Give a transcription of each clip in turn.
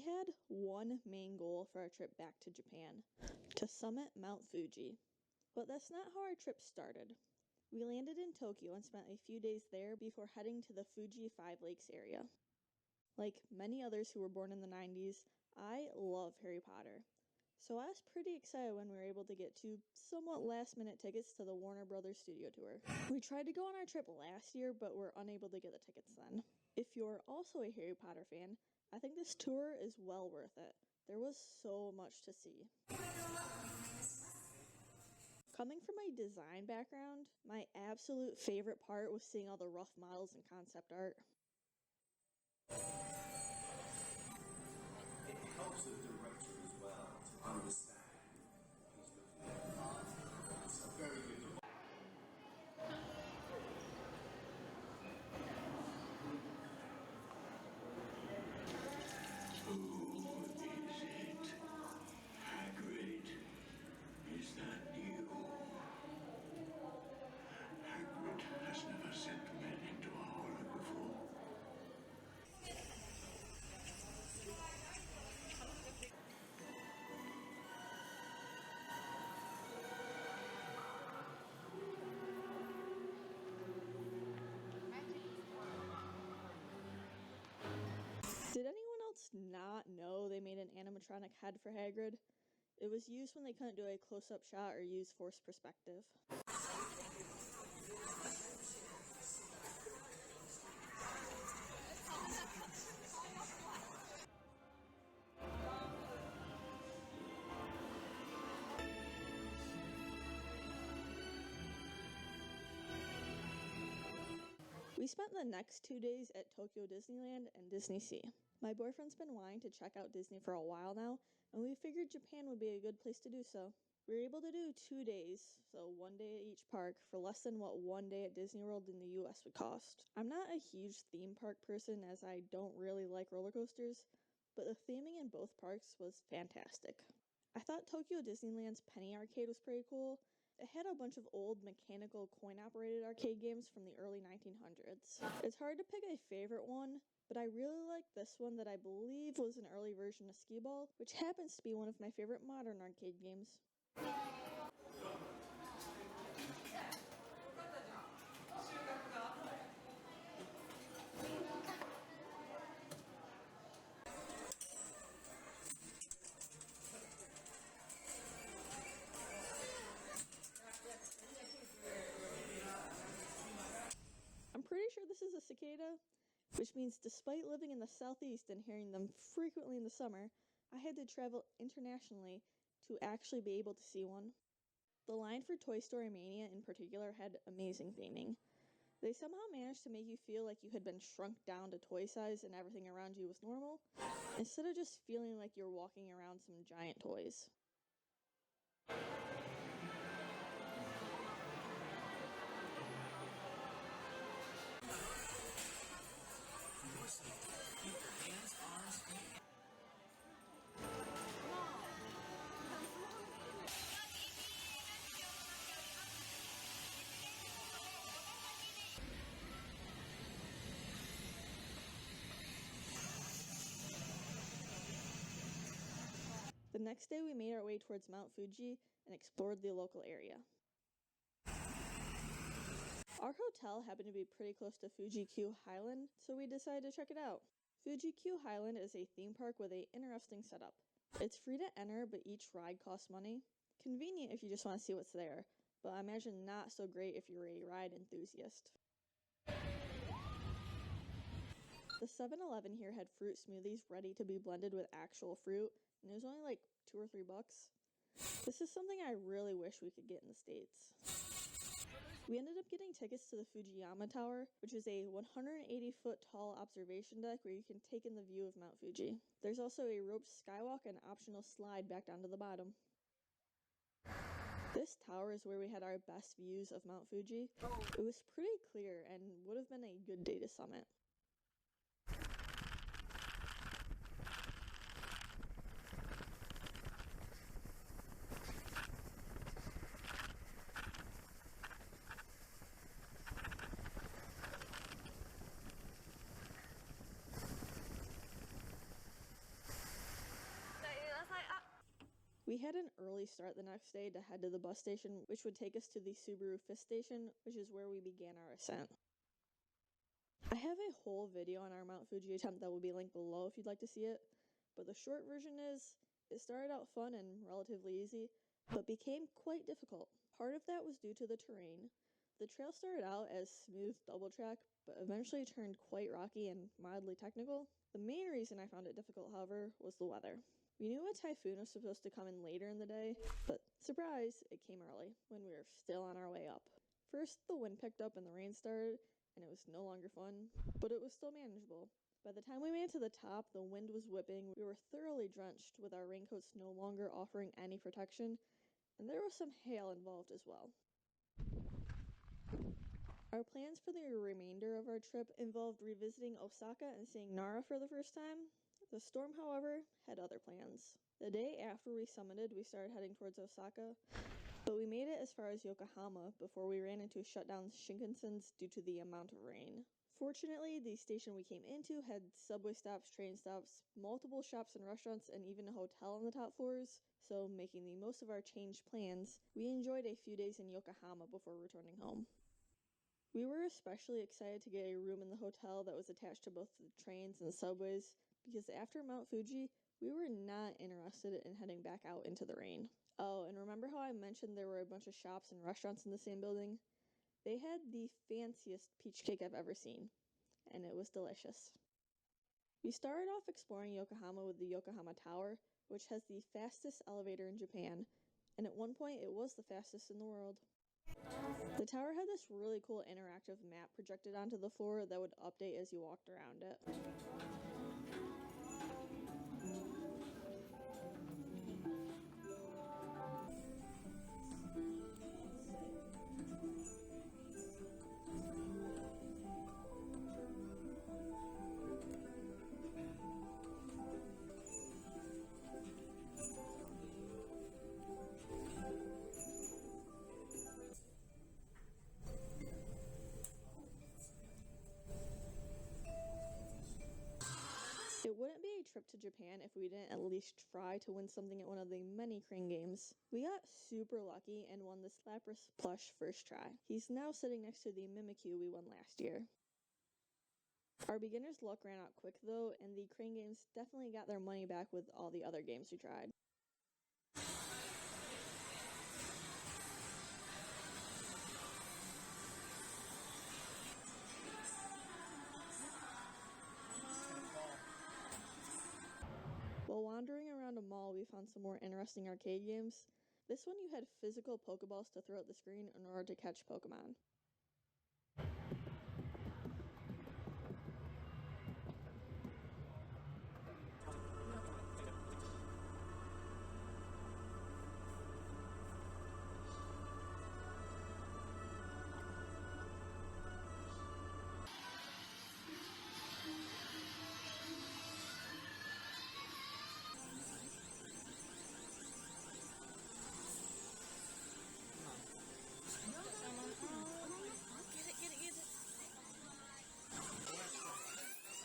had one main goal for our trip back to Japan, to summit Mount Fuji. But that's not how our trip started. We landed in Tokyo and spent a few days there before heading to the Fuji 5 Lakes area. Like many others who were born in the 90s, I love Harry Potter. So I was pretty excited when we were able to get 2 somewhat last-minute tickets to the Warner Brothers studio tour. We tried to go on our trip last year, but were unable to get the tickets then. If you're also a Harry Potter fan, I think this tour is well worth it. There was so much to see. Coming from a design background, my absolute favorite part was seeing all the rough models and concept art. It helps the director as well to understand what he's looking at. It's a very good. Who is it? Hagrid? Is that you? Hagrid has never sent men into a horror before. Did anyone else not know they made an animatronic head for Hagrid? It was used when they couldn't do a close-up shot or use forced perspective. We spent the next 2 days at Tokyo Disneyland and DisneySea. My boyfriend's been wanting to check out Disney for a while now, and we figured Japan would be a good place to do so. We were able to do 2 days, so 1 day at each park, for less than what 1 day at Disney World in the US would cost. I'm not a huge theme park person as I don't really like roller coasters, but the theming in both parks was fantastic. I thought Tokyo Disneyland's Penny Arcade was pretty cool. It had a bunch of old mechanical coin-operated arcade games from the early 1900s. It's hard to pick a favorite one, but I really like this one that I believe was an early version of Skee Ball, which happens to be one of my favorite modern arcade games. I'm pretty sure this is a cicada, which means despite living in the southeast and hearing them frequently in the summer, I had to travel internationally to actually be able to see one. The line for Toy Story Mania in particular had amazing theming. They somehow managed to make you feel like you had been shrunk down to toy size and everything around you was normal, instead of just feeling like you're walking around some giant toys. Keep your hands, arms, feet. The next day we made our way towards Mount Fuji and explored the local area. Our hotel happened to be pretty close to Fuji-Q Highland, so we decided to check it out. Fuji-Q Highland is a theme park with an interesting setup. It's free to enter, but each ride costs money. Convenient if you just want to see what's there, but I imagine not so great if you're a ride enthusiast. The 7-Eleven here had fruit smoothies ready to be blended with actual fruit, and it was only like $2 or $3. This is something I really wish we could get in the States. We ended up getting tickets to the Fujiyama Tower, which is a 180-foot tall observation deck where you can take in the view of Mount Fuji. There's also a roped skywalk and optional slide back down to the bottom. This tower is where we had our best views of Mount Fuji. It was pretty clear and would have been a good day to summit. We had an early start the next day to head to the bus station, which would take us to the Subaru Fifth Station, which is where we began our ascent. I have a whole video on our Mount Fuji attempt that will be linked below if you'd like to see it, but the short version is, it started out fun and relatively easy, but became quite difficult. Part of that was due to the terrain. The trail started out as smooth double track, but eventually turned quite rocky and mildly technical. The main reason I found it difficult, however, was the weather. We knew a typhoon was supposed to come in later in the day, but surprise, it came early, when we were still on our way up. First, the wind picked up and the rain started, and it was no longer fun, but it was still manageable. By the time we made it to the top, the wind was whipping, we were thoroughly drenched with our raincoats no longer offering any protection, and there was some hail involved as well. Our plans for the remainder of our trip involved revisiting Osaka and seeing Nara for the first time. The storm, however, had other plans. The day after we summited, we started heading towards Osaka, but we made it as far as Yokohama before we ran into shutdown Shinkansens due to the amount of rain. Fortunately, the station we came into had subway stops, train stops, multiple shops and restaurants, and even a hotel on the top floors, so making the most of our changed plans, we enjoyed a few days in Yokohama before returning home. We were especially excited to get a room in the hotel that was attached to both the trains and subways, because after Mount Fuji, we were not interested in heading back out into the rain. Oh, and remember how I mentioned there were a bunch of shops and restaurants in the same building? They had the fanciest peach cake I've ever seen, and it was delicious. We started off exploring Yokohama with the Yokohama Tower, which has the fastest elevator in Japan, and at one point it was the fastest in the world. The tower had this really cool interactive map projected onto the floor that would update as you walked around it. It wouldn't be a trip to Japan if we didn't at least try to win something at one of the many crane games. We got super lucky and won this Lapras plush first try. He's now sitting next to the Mimikyu we won last year. Our beginner's luck ran out quick though, and the crane games definitely got their money back with all the other games we tried. While wandering around a mall, we found some more interesting arcade games. This one you had physical Pokeballs to throw at the screen in order to catch Pokemon.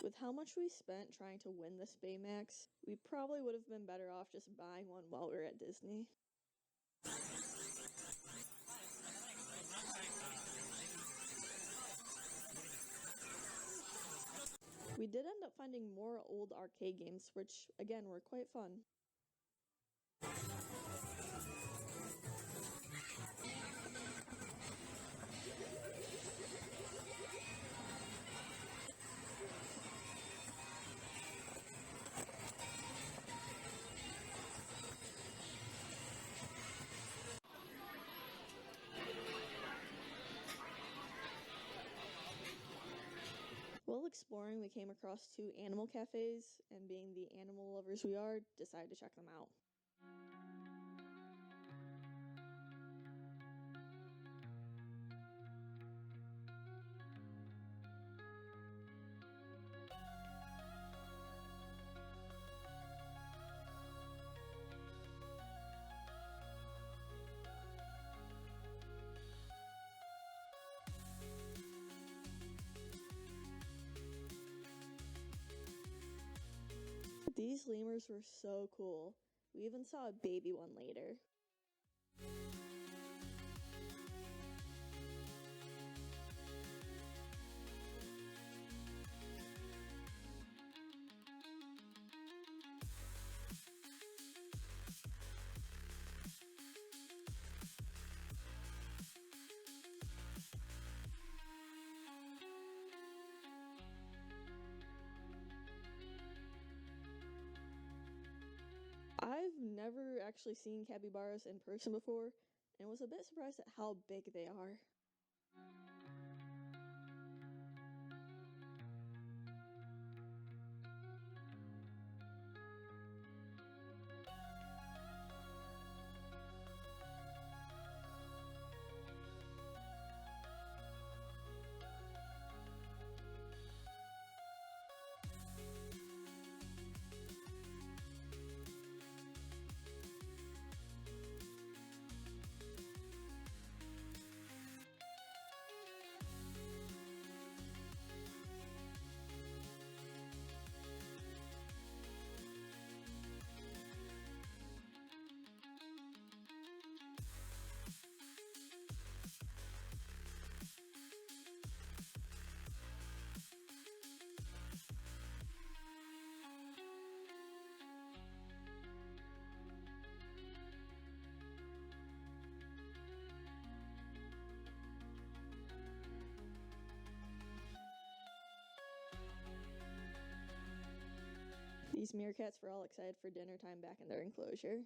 With how much we spent trying to win this Baymax, we probably would have been better off just buying one while we were at Disney. We did end up finding more old arcade games, which again were quite fun. While exploring, we came across 2 animal cafes, and being the animal lovers we are, decided to check them out. These lemurs were so cool. We even saw a baby one later. I've never actually seen capybaras in person before, and was a bit surprised at how big they are. These meerkats were all excited for dinner time back in their enclosure.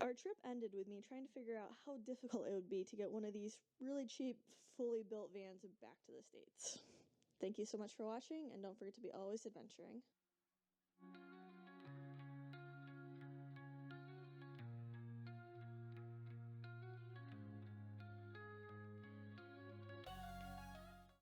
Our trip ended with me trying to figure out how difficult it would be to get one of these really cheap, fully built vans back to the States. Thank you so much for watching, and don't forget to be always adventuring.